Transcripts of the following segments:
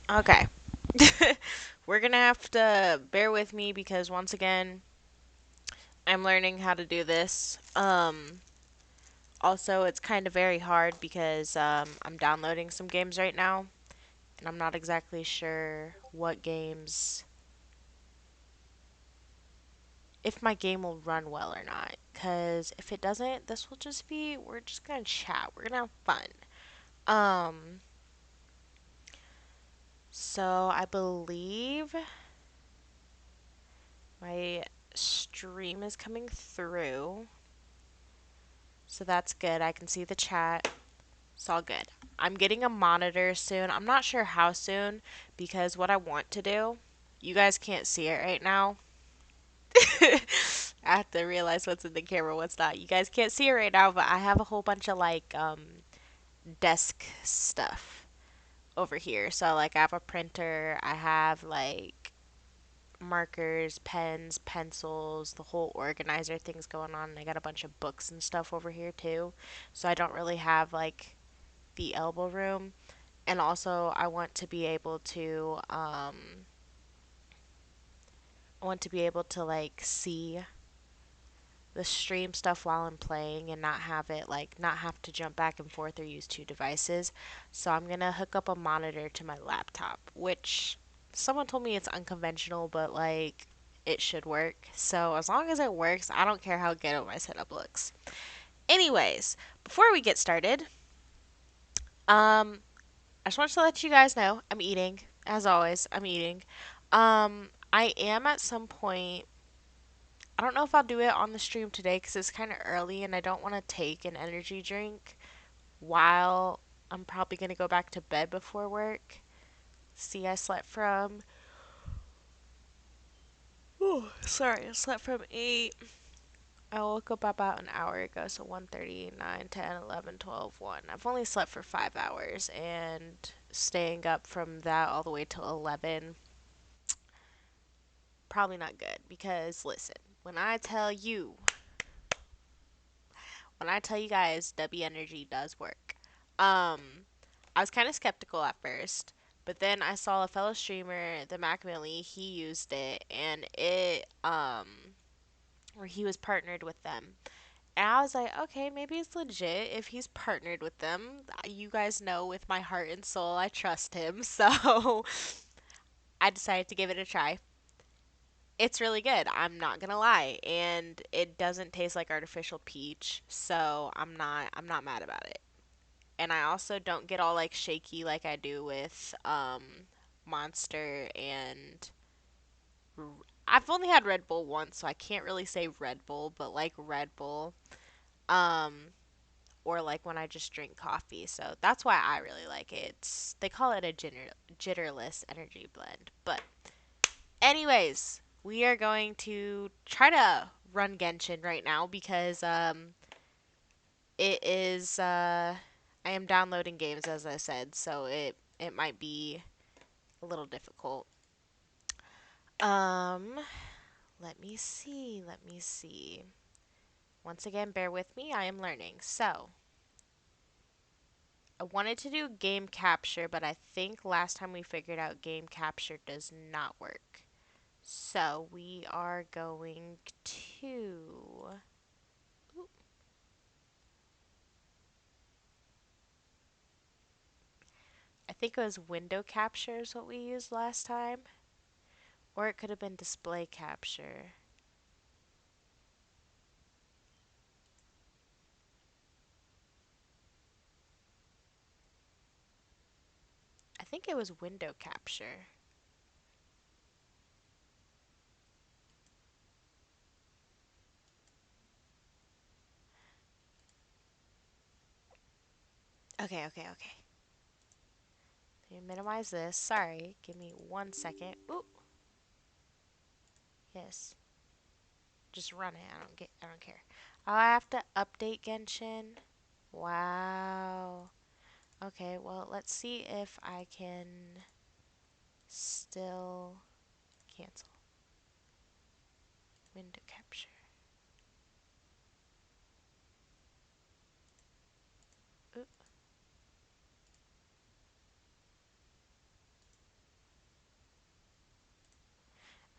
Okay. We're gonna have to bear with me because once again, I'm learning how to do this. Also, it's kind of very hard because I'm downloading some games right now, and I'm not exactly sure what games, if my game will run well or not. Because if it doesn't, this will just be, we're just gonna chat. We're gonna have fun. Um, so I believe my stream is coming through. So that's good. I can see the chat. It's all good. I'm getting a monitor soon. I'm not sure how soon because what I want to do, you guys can't see it right now. I have to realize what's in the camera, what's not. You guys can't see it right now, but I have a whole bunch of like desk stuff over here. So like I have a printer, I have like markers, pens, pencils, the whole organizer thing's going on. And I got a bunch of books and stuff over here too. So I don't really have like the elbow room. And also I want to be able to like see the stream stuff while I'm playing and not have it like not have to jump back and forth or use two devices. So I'm going to hook up a monitor to my laptop, which someone told me it's unconventional, but like it should work. So as long as it works, I don't care how ghetto my setup looks. Anyways, before we get started, um I just wanted to let you guys know I'm eating. As always, I'm eating. I am at some point. I don't know if I'll do it on the stream today because it's kind of early and I don't want to take an energy drink while I'm probably going to go back to bed before work. See, I slept from. Oh, sorry, I slept from 8. I woke up about an hour ago, so 1:30, 9, 10, 11, 12, 1. I've only slept for 5 hours and staying up from that all the way till 11, probably not good because listen, when I tell you, when I tell you guys W Energy does work. Um I was kind of skeptical at first, but then I saw a fellow streamer, the Macmillan, he used it and it where he was partnered with them. And I was like, okay, maybe it's legit if he's partnered with them. You guys know with my heart and soul I trust him. So I decided to give it a try. It's really good. I'm not gonna lie, and it doesn't taste like artificial peach, so I'm not mad about it. And I also don't get all like shaky like I do with Monster and I've only had Red Bull once, so I can't really say Red Bull, but like Red Bull, um, or like when I just drink coffee. So that's why I really like it. They call it a jitterless energy blend, but anyways, we are going to try to run Genshin right now because it is I am downloading games as I said, so it might be a little difficult. Um let me see. Let me see. Once again, bear with me. I am learning. So, I wanted to do game capture, but I think last time we figured out game capture does not work. So, we are going to I think it was window capture is what we used last time. Or it could have been display capture. I think it was window capture. Okay, okay, okay. Let me minimize this. Sorry. Give me 1 second. Ooh, yes. Just run it. I don't care. I have to update Genshin. Wow. Okay, well, let's see if I can still cancel window capture. Ooh.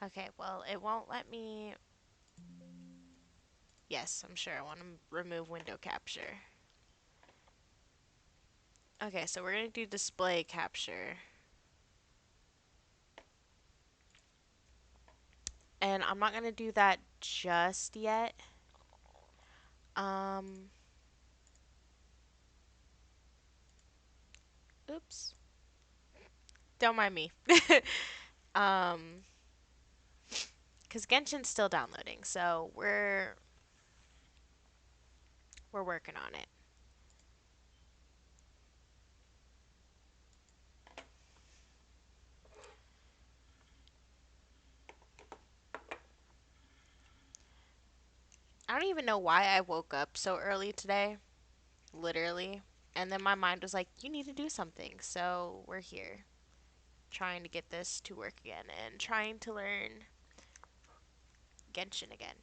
Okay, well, it won't let me. Yes, I'm sure I want to remove window capture. Okay, so we're going to do display capture. And I'm not going to do that just yet. Um, oops. Don't mind me. um, because Genshin's still downloading, so we're working on it. I don't even know why I woke up so early today, literally. And then my mind was like, you need to do something. So we're here trying to get this to work again and trying to learn Genshin again.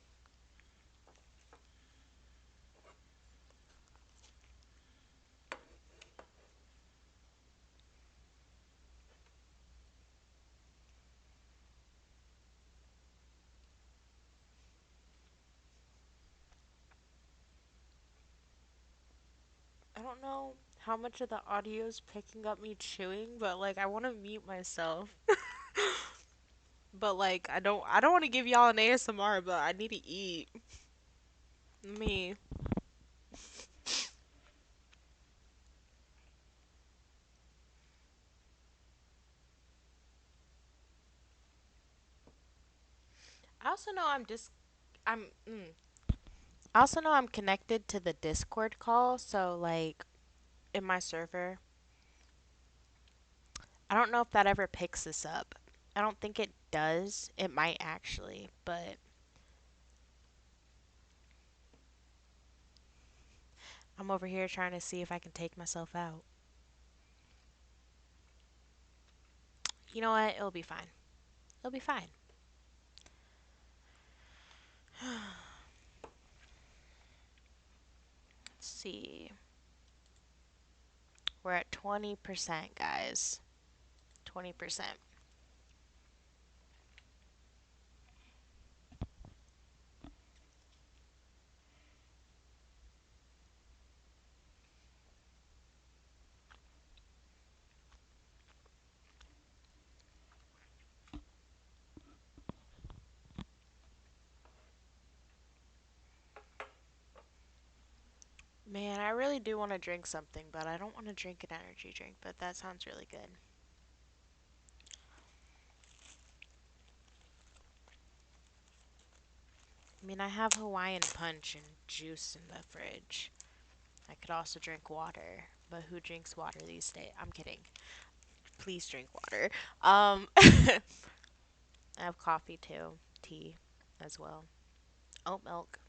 I don't know how much of the audio is picking up me chewing, but like I want to mute myself. But like I don't want to give y'all an ASMR, but I need to eat. Me. I also know I'm I also know I'm connected to the Discord call, so like in my server, I don't know if that ever picks this up. I don't think it does. It might actually, but I'm over here trying to see if I can take myself out. You know what? It'll be fine. It'll be fine. Let's see. We're at 20%, guys. 20%. Man, I really do want to drink something, but I don't want to drink an energy drink, but that sounds really good. I mean, I have Hawaiian punch and juice in the fridge. I could also drink water, but who drinks water these days? I'm kidding. Please drink water. I have coffee too, tea as well, oat milk.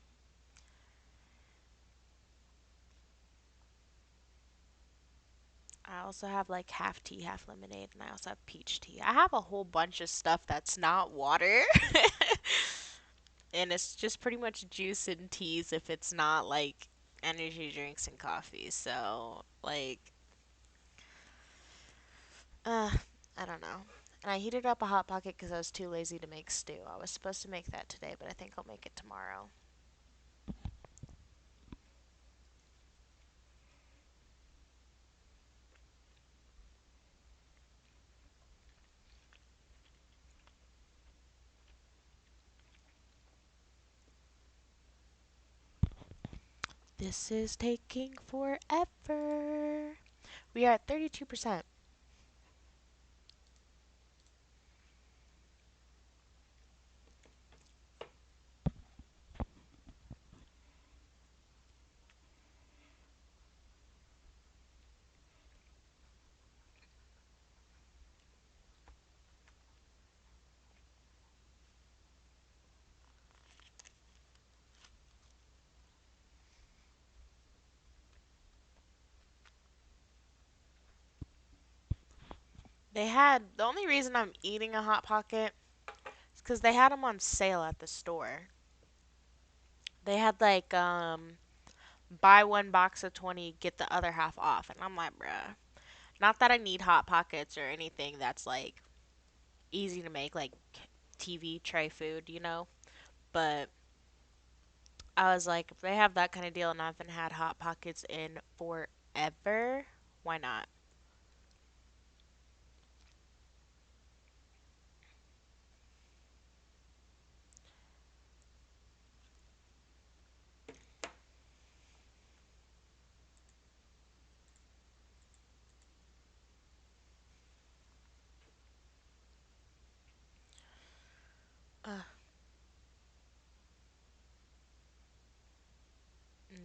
I also have like half tea, half lemonade, and I also have peach tea. I have a whole bunch of stuff that's not water. And it's just pretty much juice and teas if it's not like energy drinks and coffee. So, like, uh, I don't know. And I heated up a hot pocket because I was too lazy to make stew. I was supposed to make that today, but I think I'll make it tomorrow. This is taking forever. We are at 32%. The only reason I'm eating a Hot Pocket is because they had them on sale at the store. They had like, buy one box of 20, get the other half off. And I'm like, bruh. Not that I need Hot Pockets or anything that's like easy to make. Like, TV tray food, you know? But I was like, if they have that kind of deal and I haven't had Hot Pockets in forever, why not?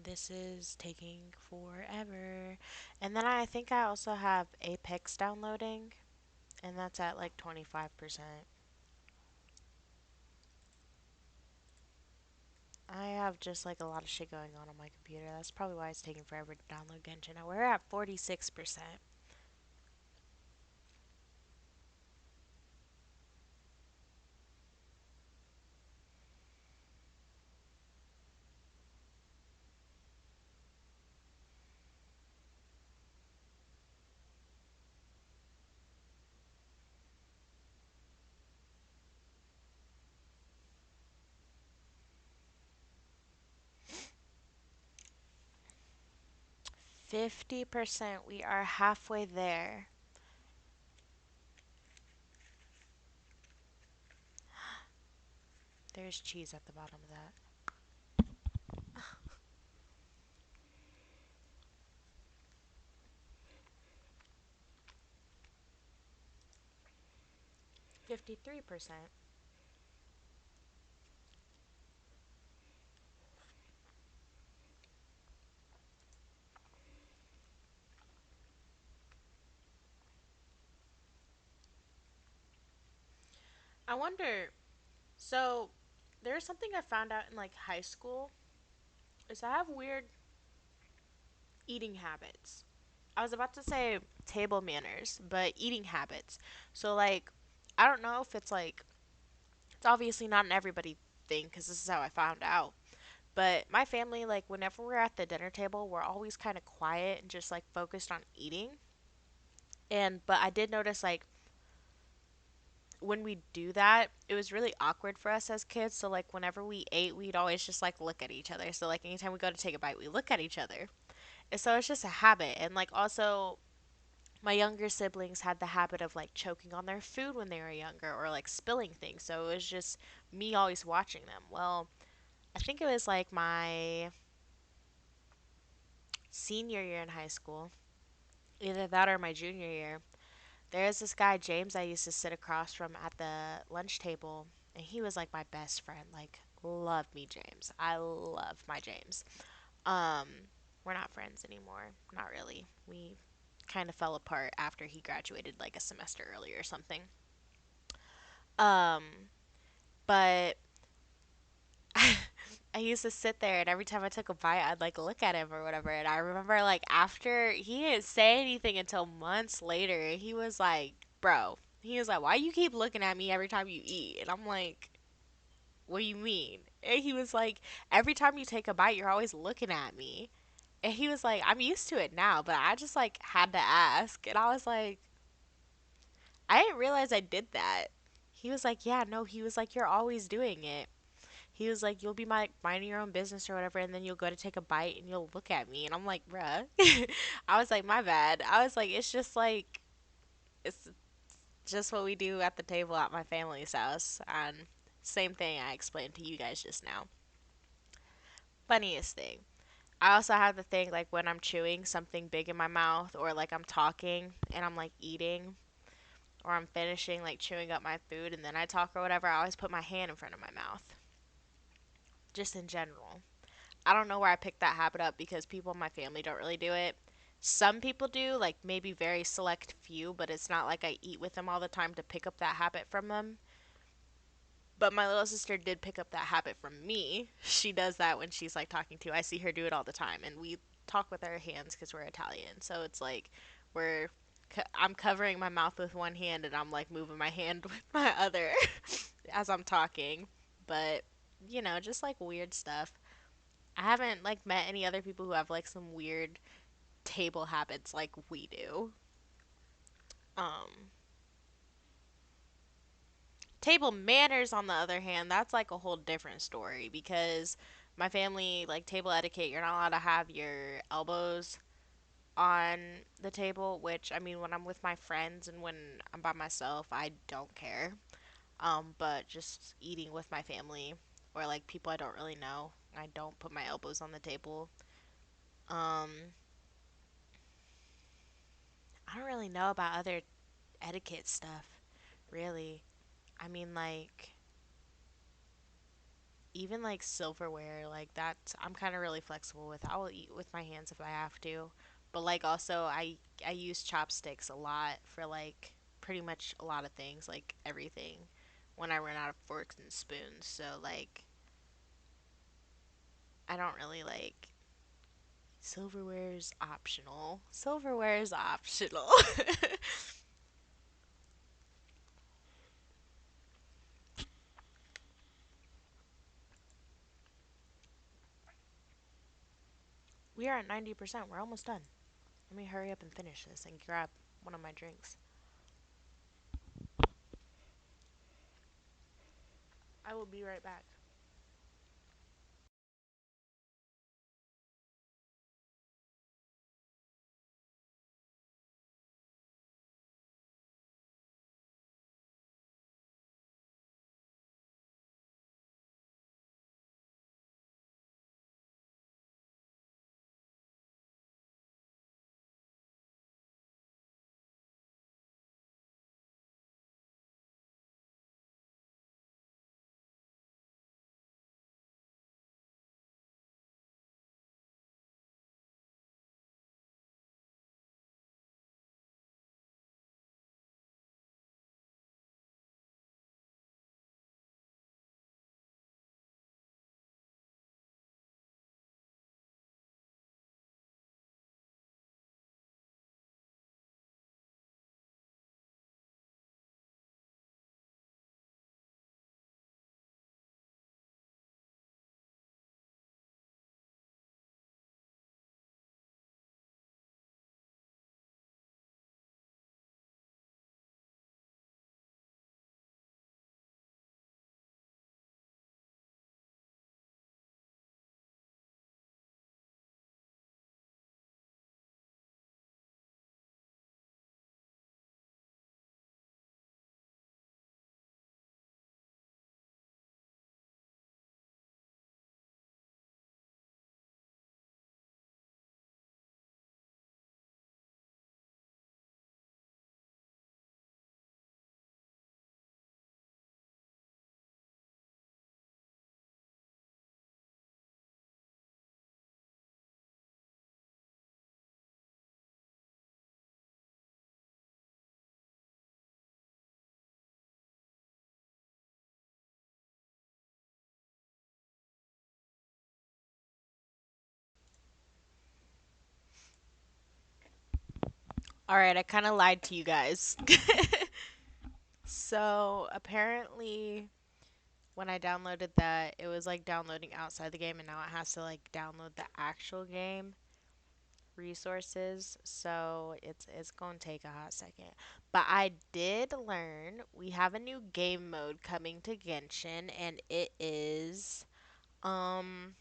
'This is taking forever. And then I think I also have Apex downloading, and that's at like 25%. I have just like a lot of shit going on my computer. That's probably why it's taking forever to download Genshin. Now we're at 46%. 50%. We are halfway there. There's cheese at the bottom of that. 53%. I wonder, so there's something I found out in like high school is I have weird eating habits. I was about to say table manners, but eating habits. So like I don't know if it's like it's obviously not an everybody thing because this is how I found out. But my family, like whenever we're at the dinner table, we're always kind of quiet and just like focused on eating. And but I did notice like when we do that, it was really awkward for us as kids. So like whenever we ate, we'd always just like look at each other. So like anytime we go to take a bite, we look at each other. And so it's just a habit. And like also my younger siblings had the habit of like choking on their food when they were younger or like spilling things. So it was just me always watching them. Well, I think it was like my senior year in high school, either that or my junior year. There's this guy, James, I used to sit across from at the lunch table, and he was like my best friend. Like, love me, James. I love my James. Um, we're not friends anymore. Not really. We kind of fell apart after he graduated like a semester earlier or something. Um, but I used to sit there and every time I took a bite, I'd like look at him or whatever. And I remember like after he didn't say anything until months later, he was like, bro, he was like, why you keep looking at me every time you eat? And I'm like, what do you mean? And he was like, every time you take a bite, you're always looking at me. And he was like, I'm used to it now, but I just like had to ask. And I was like, I didn't realize I did that. He was like, yeah, no, he was like, you're always doing it. He was like, you'll be minding your own business or whatever, and then you'll go to take a bite and you'll look at me. And I'm like, bruh. I was like, my bad. I was like, it's just like, it's just what we do at the table at my family's house. And same thing I explained to you guys just now. Funniest thing. I also have the thing like when I'm chewing something big in my mouth or like I'm talking and I'm like eating or I'm finishing like chewing up my food and then I talk or whatever, I always put my hand in front of my mouth. Just in general. I don't know where I picked that habit up because people in my family don't really do it. Some people do, like maybe very select few, but it's not like I eat with them all the time to pick up that habit from them. But my little sister did pick up that habit from me. She does that when she's like talking to. I see her do it all the time, and we talk with our hands because we're Italian. So it's like we're I'm covering my mouth with one hand and I'm like moving my hand with my other as I'm talking. But just like weird stuff. I haven't like met any other people who have like some weird table habits like we do. Um, Table manners, on the other hand, that's like a whole different story because my family, like table etiquette, you're not allowed to have your elbows on the table, which I mean, when I'm with my friends and when I'm by myself, I don't care. But just eating with my family or like people I don't really know, I don't put my elbows on the table. Um, I don't really know about other etiquette stuff, really. I mean, like, even like silverware, like that, I'm kind of really flexible with. I will eat with my hands if I have to. But like, also, I use chopsticks a lot for like pretty much a lot of things, like everything, when I run out of forks and spoons. So, like, I don't really like. Silverware is optional. Silverware is optional. We are at 90%. We're almost done. Let me hurry up and finish this and grab one of my drinks. I will be right back. All right, I kind of lied to you guys. So apparently, when I downloaded that, it was like downloading outside the game, and now it has to like download the actual game resources. So it's gonna take a hot second. But I did learn we have a new game mode coming to Genshin, and it is um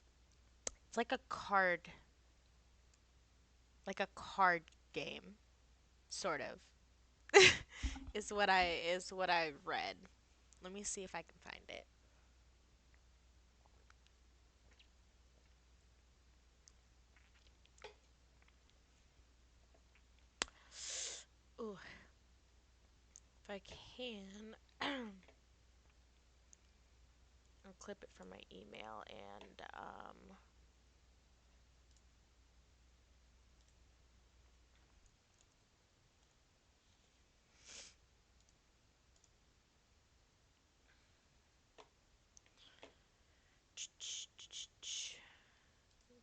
it's like a card game, sort of. Is what I read. Let me see if I can find it. Ooh, if I can, I'll clip it from my email and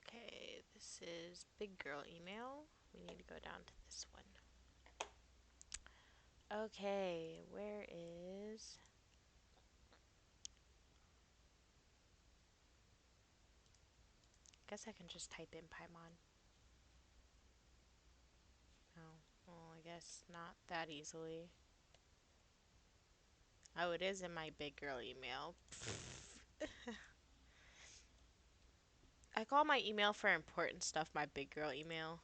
okay, this is big girl email. We need to go down to this one. Okay, where is? Guess I can just type in Paimon. Oh, well, I guess not that easily. Oh, it is in my big girl email. I call my email for important stuff my big girl email.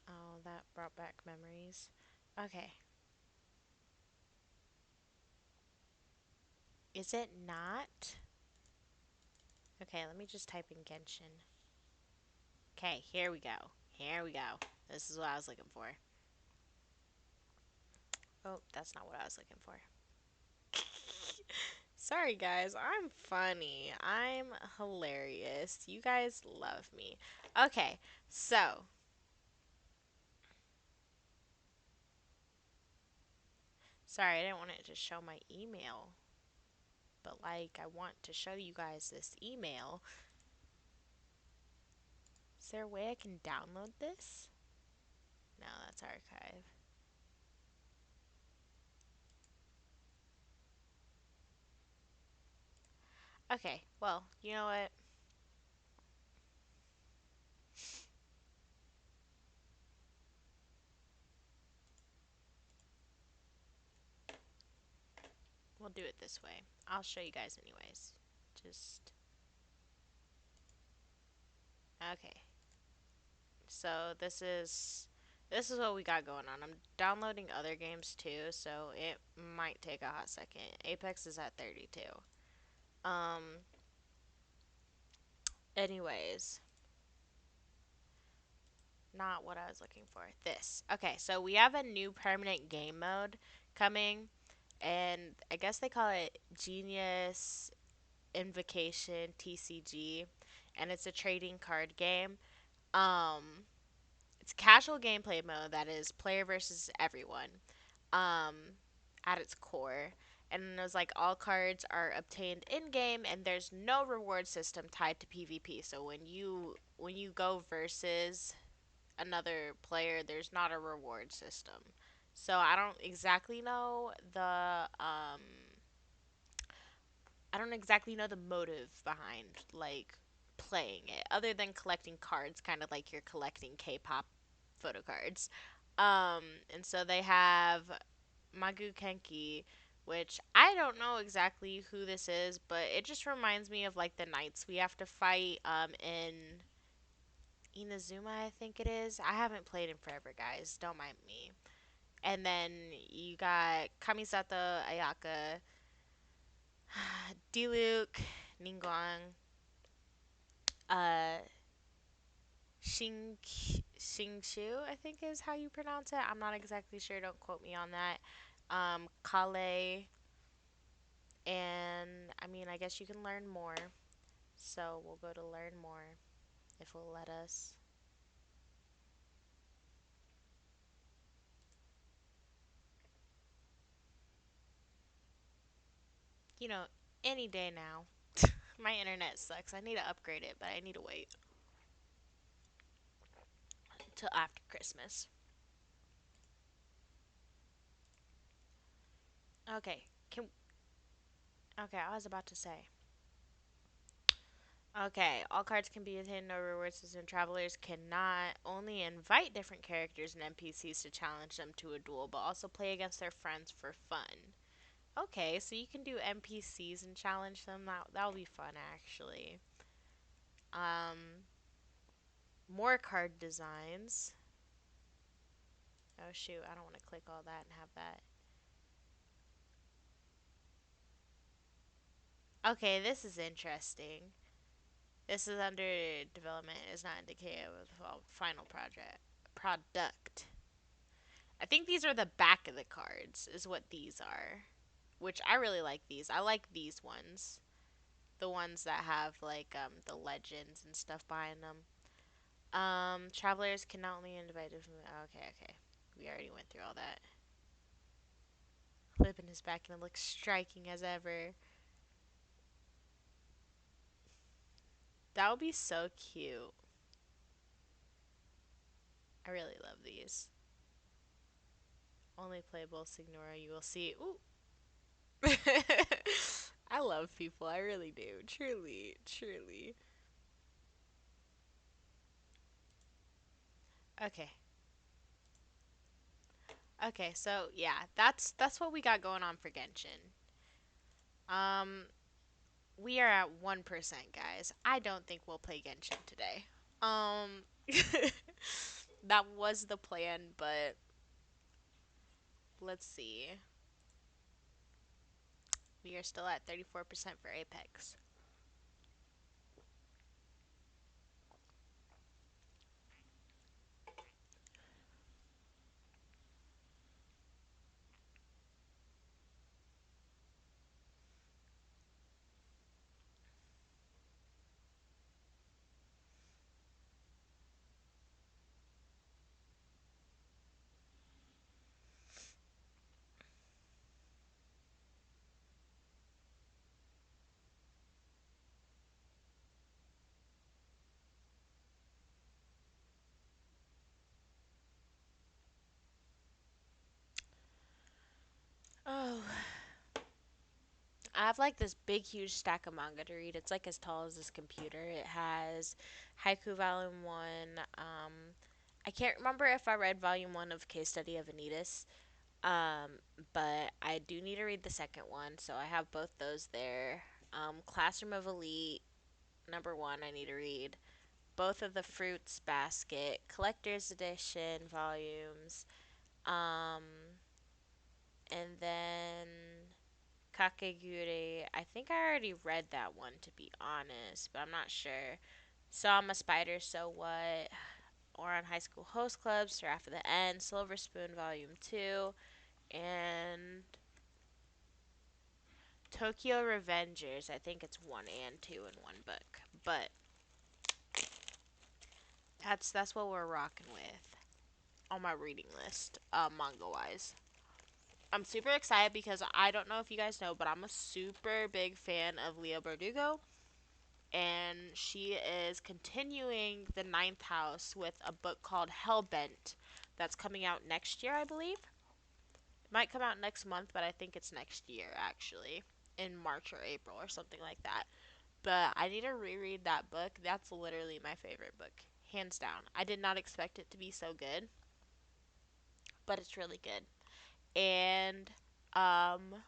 Oh, that brought back memories. Okay. Is it not? Okay, let me just type in Genshin. Okay, here we go. Here we go. This is what I was looking for. Oh, that's not what I was looking for. Sorry, guys. I'm funny. I'm hilarious. You guys love me. Okay, so. Sorry, I didn't want it to show my email. But, like, I want to show you guys this email. Is there a way I can download this? No, that's archive. Okay, well, you know what? We'll do it this way. I'll show you guys anyways. Just okay. So this is what we got going on. I'm downloading other games too, so it might take a hot second. Apex is at 32. Um anyways, not what I was looking for. This. Okay, so we have a new permanent game mode coming, and I guess they call it Genius Invocation TCG, and it's a trading card game. Um, it's a casual gameplay mode that is player versus everyone. Um, at its core, and it was like all cards are obtained in game, and there's no reward system tied to PvP. So when you go versus another player, there's not a reward system. So I don't exactly know the motive behind like playing it other than collecting cards, kind of like you're collecting K-pop photo cards. Um and so they have Magu Kenki, which I don't know exactly who this is, but it just reminds me of like the knights we have to fight in Inazuma, I think it is. I haven't played in forever, guys. Don't mind me. And then you got Kamisato Ayaka, Diluc, Ningguang, uh, Shingshu, I think is how you pronounce it. I'm not exactly sure. Don't quote me on that. Kale, and I mean, I guess you can learn more. So we'll go to learn more if it'll let us. You know, any day now. My internet sucks. I need to upgrade it, but I need to wait till after Christmas. Okay. Can Okay, I was about to say. Okay, all cards can be hidden, no rewards, and travelers cannot only invite different characters and NPCs to challenge them to a duel, but also play against their friends for fun. Okay, so you can do NPCs and challenge them. That'll be fun, actually. More card designs. Oh shoot, I don't want to click all that and have that. Okay, this is interesting. This is under development. It's not indicated with the final project product. I think these are the back of the cards, is what these are. Which I really like these. I like these ones. The ones that have like the legends and stuff behind them. Travelers can not only invite different. Okay, okay. We already went through all that. Flipping his back and it looks striking as ever. That would be so cute. I really love these. Only playable Signora you will see. Ooh. I love people. I really do. Truly, truly. Okay. Okay, so yeah, that's what we got going on for Genshin. Um, we are at 1%, guys. I don't think we'll play Genshin today. Um, that was the plan, but let's see. We are still at 34% for Apex. Oh, I have like this big, huge stack of manga to read. It's like as tall as this computer. It has Haiku Volume 1. I can't remember if I read Volume 1 of Case Study of Anitas. Um, but I do need to read the second one, so I have both those there. Classroom of Elite, number one, I need to read. Both of the Fruits Basket, Collector's Edition volumes. Um, and then Kakegure. I think I already read that one, to be honest, but I'm not sure. Saw I'm a Spider, So What? Or on High School Host Club, Seraph of the End, Silver Spoon Volume 2, and Tokyo Revengers. I think it's one and two in one book, but that's what we're rocking with on my reading list, manga wise. I'm super excited because I don't know if you guys know, but I'm a super big fan of Leah Bardugo, and she is continuing the ninth house with a book called Hellbent that's coming out next year, I believe. It might come out next month, but I think it's next year actually, in March or April or something like that. But I need to reread that book. That's literally my favorite book, hands down. I did not expect it to be so good, but it's really good. And um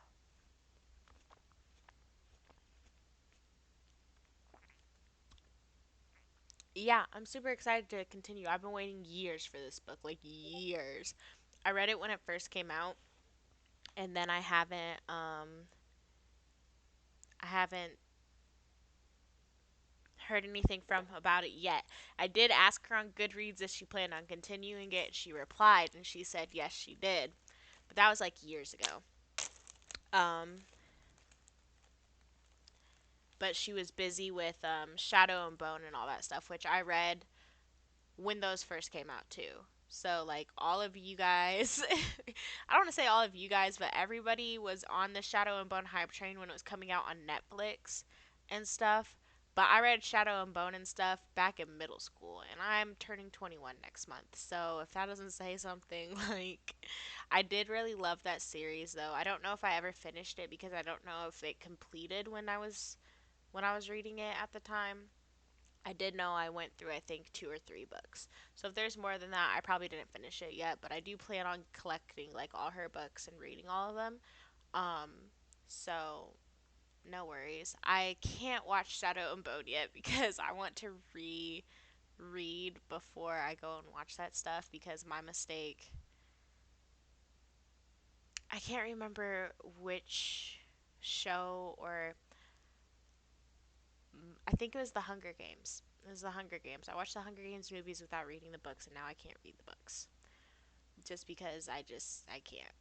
yeah, I'm super excited to continue. I've been waiting years for this book, like years. I read it when it first came out, and then I haven't heard anything from about it yet. I did ask her on Goodreads if she planned on continuing it. She replied and she said yes, she did. But that was like years ago. Um, but she was busy with Shadow and Bone and all that stuff, which I read when those first came out too. So like all of you guys, I don't want to say all of you guys, but everybody was on the Shadow and Bone hype train when it was coming out on Netflix and stuff. But I read Shadow and Bone and stuff back in middle school, and I'm turning 21 next month. So if that doesn't say something, like I did really love that series though. I don't know if I ever finished it because I don't know if it completed when I was reading it at the time. I did know I went through, I think, two or three books. So if there's more than that, I probably didn't finish it yet, but I do plan on collecting like all her books and reading all of them. Um, so no worries. I can't watch Shadow and Bone yet because I want to read before I go and watch that stuff because my mistake. I can't remember which show or I think it was the Hunger Games. It was the Hunger Games. I watched the Hunger Games movies without reading the books, and now I can't read the books just because I can't.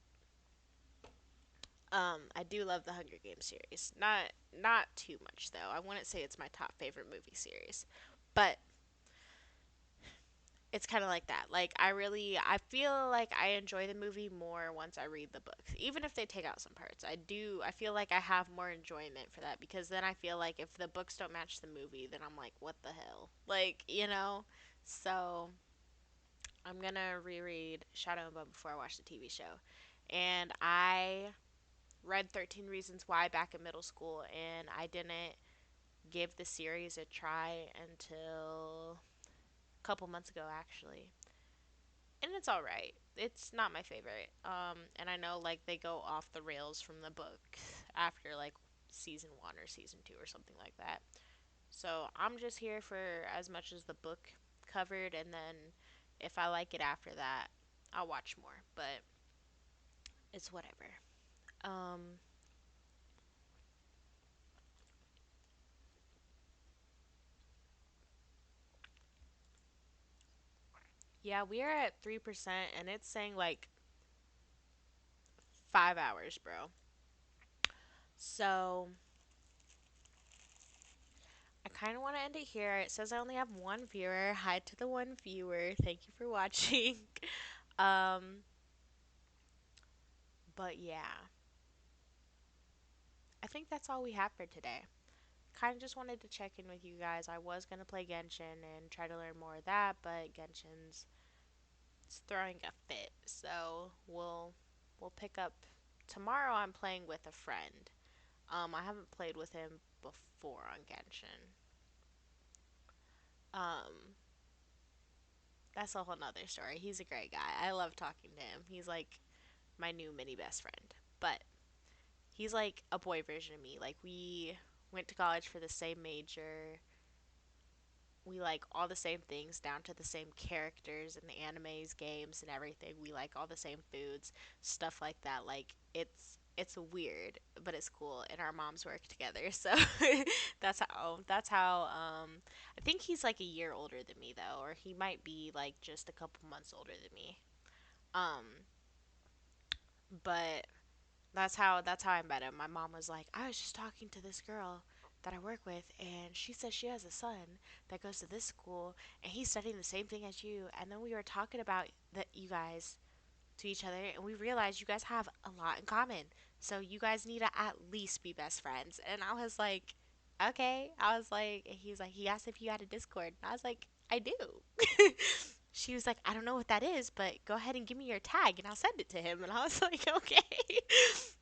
I do love the Hunger Games series. Not too much though. I wouldn't say it's my top favorite movie series, but it's kind of like that. Like I feel like I enjoy the movie more once I read the books. Even if they take out some parts. I feel like I have more enjoyment for that because then I feel like if the books don't match the movie, then I'm like, what the hell? Like. So I'm going to reread Shadow and Bone before I watch the TV show. And I read 13 Reasons Why back in middle school and I didn't give the series a try until a couple months ago actually. and it's all right. It's not my favorite. And I know like they go off the rails from the book after like season 1 or season 2 or something like that. So I'm just here for as much as the book covered, and then if I like it after that, I'll watch more. But it's whatever. Um, yeah, we are at 3%, and it's saying like 5 hours, bro. So I kind of want to end it here. It says I only have one viewer. Hi to the one viewer. Thank you for watching. um, but yeah, I think that's all we have for today. Kind of just wanted to check in with you guys. I was gonna play Genshin and try to learn more of that, but Genshin's it's throwing a fit. So we'll pick up tomorrow. I'm playing with a friend. I haven't played with him before on Genshin. Um, that's a whole nother story. He's a great guy. I love talking to him. He's like my new mini best friend. But he's like a boy version of me. Like we went to college for the same major. We like all the same things down to the same characters and animes, games and everything. We like all the same foods, stuff like that. Like it's weird, but it's cool and our moms work together. So that's how I think he's like a year older than me though, or he might be like just a couple months older than me. Um but that's how I met him. My mom was like, I was just talking to this girl that I work with, and she says she has a son that goes to this school, and he's studying the same thing as you. And then we were talking about that you guys to each other, and we realized you guys have a lot in common. So you guys need to at least be best friends. And I was like, okay. I was like, and he was like, he asked if you had a Discord, and I was like, I do. She was like, I don't know what that is, but go ahead and give me your tag and I'll send it to him. And I was like, okay.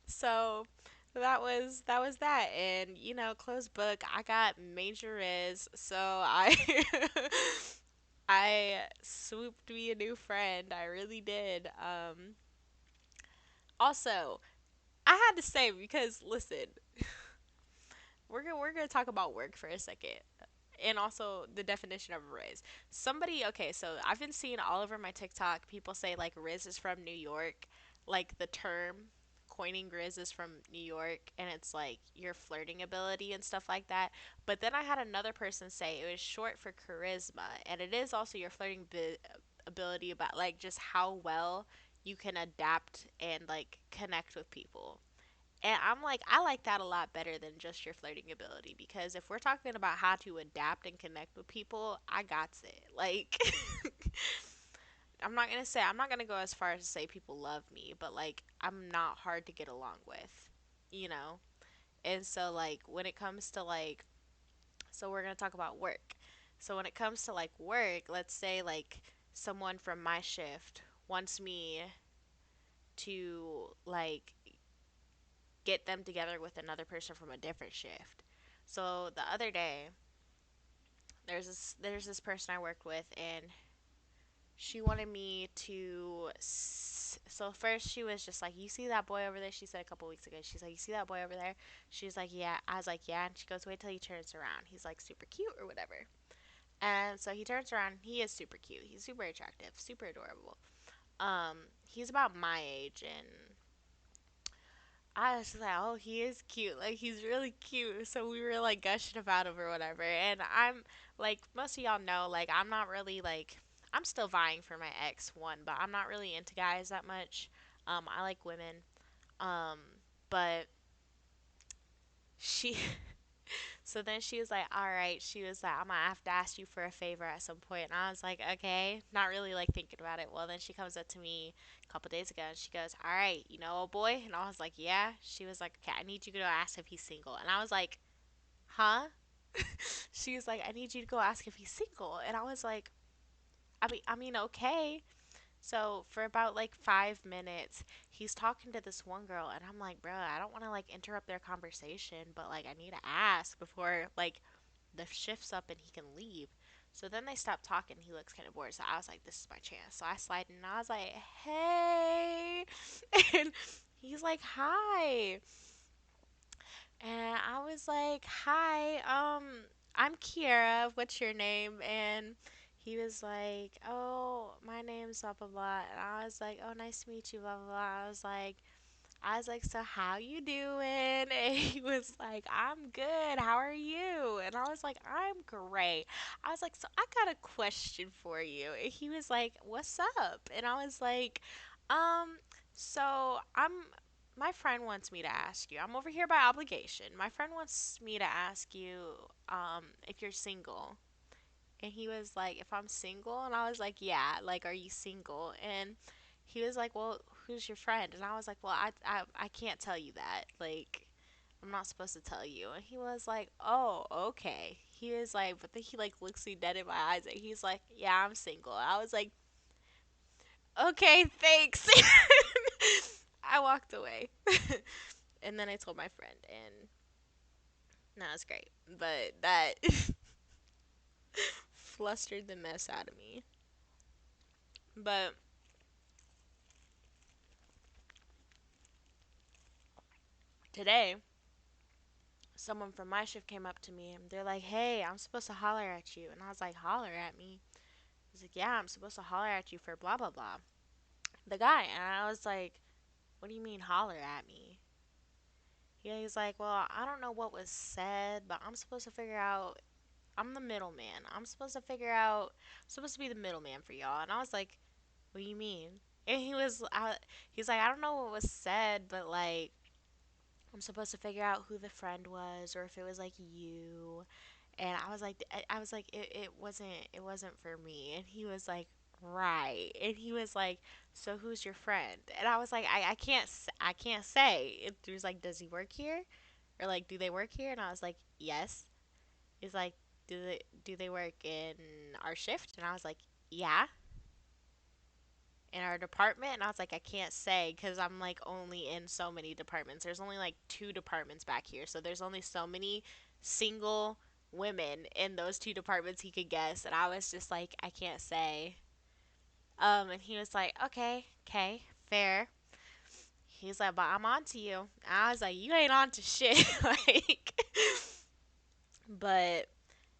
So that was that. And closed book. I got major riz, so I I swooped me a new friend. I really did. Also, I had to say because listen, we're gonna talk about work for a second, and also the definition of a Riz. Somebody, okay, so I've been seeing all over my TikTok people say like Riz is from New York, like the term coining Riz is from New York, and it's like your flirting ability and stuff like that. But then I had another person say it was short for charisma, and it is also your flirting ability about like just how well you can adapt and like connect with people. And I'm like, I like that a lot better than just your flirting ability because if we're talking about how to adapt and connect with people, I got it. Like, I'm not gonna go as far as to say people love me, but like, I'm not hard to get along with, you know? And so, like, when it comes to like, so we're gonna talk about work. So when it comes to like work, let's say like someone from my shift wants me to like get them together with another person from a different shift. So the other day, there's this person I worked with, and she wanted me to. So first she was just like, "You see that boy over there?" She said a couple weeks ago. She's like, "You see that boy over there?" She's like, "Yeah." I was like, "Yeah." And she goes, "Wait till he turns around. He's like super cute or whatever." And so he turns around. He is super cute. He's super attractive, super adorable. He's about my age, and I was just like, oh, he is cute. Like, he's really cute. So we were like gushing about him or whatever. And I'm like, most of y'all know, like, I'm not really like, I'm still vying for my ex one, but I'm not really into guys that much. I like women. Um, but she, so then she was like, all right. She was like, I'm gonna have to ask you for a favor at some point. And I was like, okay, not really like thinking about it. Well, then she comes up to me a couple days ago and she goes, all right, you know, a boy? And I was like, yeah. She was like, okay, I need you to go ask if he's single. And I was like, huh? She was like, I need you to go ask if he's single. And I was like, I mean, okay. So for about like 5 minutes, he's talking to this one girl, and I'm like, bro, I don't want to like interrupt their conversation, but like I need to ask before like the shift's up and he can leave. So then they stopped talking. He looks kind of bored. So I was like, this is my chance. So I slide in and I was like, hey. And he's like, hi. And I was like, hi, I'm Kiera. What's your name? And he was like, oh, my name's blah, blah, blah. And I was like, oh, nice to meet you, blah, blah, blah. I was like, so how you doing? And he was like, I'm good. How are you? And I was like, I'm great. I was like, so I got a question for you. And he was like, what's up? And I was like, um, so my friend wants me to ask you. I'm over here by obligation. My friend wants me to ask you, if you're single. And he was like, if I'm single? And I was like, yeah, like, are you single? And he was like, well, who's your friend? And I was like, well, I can't tell you that. Like, I'm not supposed to tell you. And he was like, oh, okay. He was like, but then he like looks me dead in my eyes and he's like, yeah, I'm single. I was like, okay, thanks. I walked away. And then I told my friend, and that was great. But that flustered the mess out of me. But today, someone from my shift came up to me and they're like, hey, I'm supposed to holler at you. And I was like, holler at me? He's like, yeah, I'm supposed to holler at you for blah, blah, blah. The guy. And I was like, what do you mean holler at me? Yeah, he's like, well, I don't know what was said, but I'm supposed to figure out. I'm the middleman. I'm supposed to be the middleman for y'all. And I was like, what do you mean? And he's like, I don't know what was said, but like, I'm supposed to figure out who the friend was or if it was like you. And I was like, it wasn't for me. And he was like, right. And he was like, so who's your friend? And I was like, I can't say. And he was like, does he work here? Or like, do they work here? And I was like, yes. He's like, do they work in our shift? And I was like, yeah, in our department. And I was like, I can't say because I'm like only in so many departments. There's only like two departments back here, so there's only so many single women in those two departments he could guess. And I was just like, I can't say. And he was like, okay, fair. He's like, but I'm on to you. And I was like, you ain't on to shit. Like, but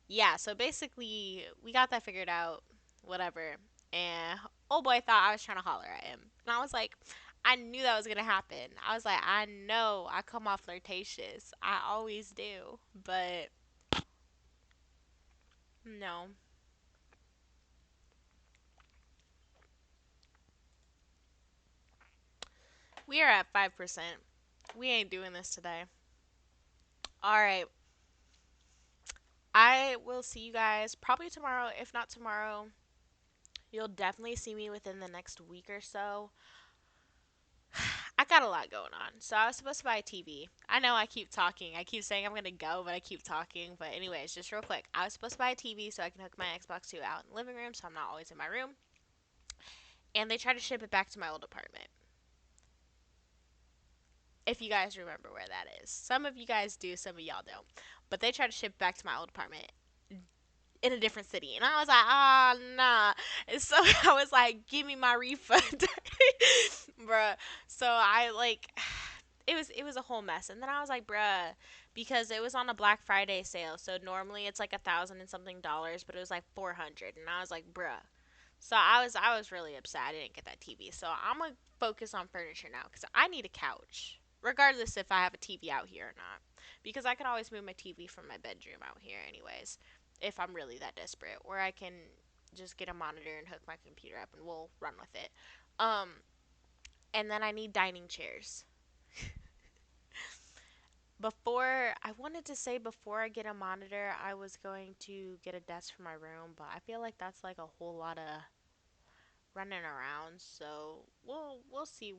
yeah, so basically, we got that figured out, whatever. And oh boy thought I was trying to holler at him. And I was like, I knew that was going to happen. I was like, I know I come off flirtatious. I always do. But no, we are at 5%. We ain't doing this today. All right. I will see you guys probably tomorrow. If not tomorrow, you'll definitely see me within the next week or so. I got a lot going on. So I was supposed to buy a TV. I know I keep talking. I keep saying I'm going to go, but I keep talking. But anyways, just real quick. I was supposed to buy a TV so I can hook my Xbox 2 out in the living room so I'm not always in my room. And they tried to ship it back to my old apartment. If you guys remember where that is. Some of you guys do, some of y'all don't. But they tried to ship it back to my old apartment in a different city. And I was like, ah, nah. And so I was like, give me my refund. Bruh. So I like it was a whole mess. And then I was like, bruh, because it was on a Black Friday sale. So normally it's like 1,000 and something dollars, but it was like 400. And I was like, bruh. So I was really upset I didn't get that TV. So I'm gonna focus on furniture now because I need a couch, regardless if I have a TV out here or not, because I can always move my TV from my bedroom out here anyways, if I'm really that desperate, or I can just get a monitor and hook my computer up and we'll run with it. Um, and then I need dining chairs. I wanted to say before I get a monitor, I was going to get a desk for my room, but I feel like that's like a whole lot of running around. So we'll see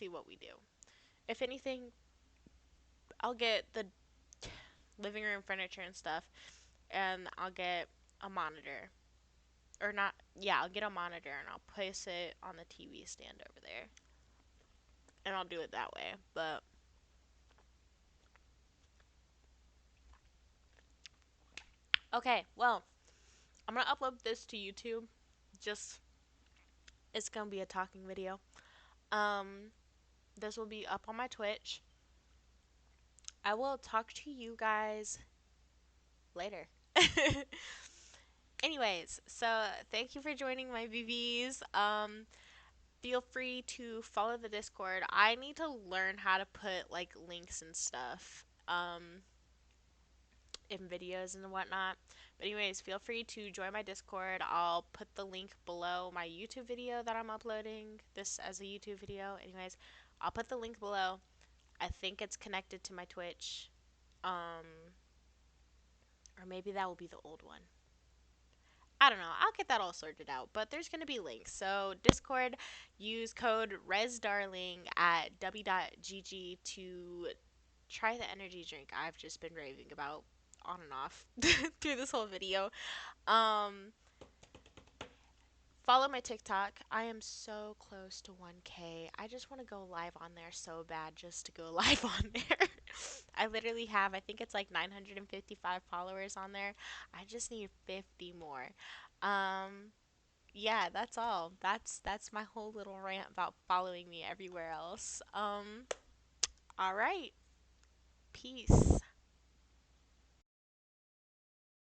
what we do. If anything, I'll get the living room furniture and stuff, and I'll get a monitor. Or not, yeah, I'll get a monitor and I'll place it on the TV stand over there. And I'll do it that way. But okay, well, I'm gonna upload this to YouTube. Just it's gonna be a talking video. Um, this will be up on my Twitch. I will talk to you guys later. Anyways, so thank you for joining my BBs. Feel free to follow the Discord. I need to learn how to put like links and stuff in videos and whatnot. But anyways, feel free to join my Discord. I'll put the link below my YouTube video that I'm uploading this as a YouTube video. Anyways, I'll put the link below. I think it's connected to my Twitch. Um or maybe that will be the old one. I don't know. I'll get that all sorted out. But there's going to be links. So, Discord, use code ResDarling at w.gg to try the energy drink I've just been raving about on and off through this whole video. Um, Follow my TikTok. I am so close to 1K. I just want to go live on there so bad just to go live on there. I literally have, I think it's like 955 followers on there. I just need 50 more. Um, yeah, that's all. That's my whole little rant about following me everywhere else. All right. Peace.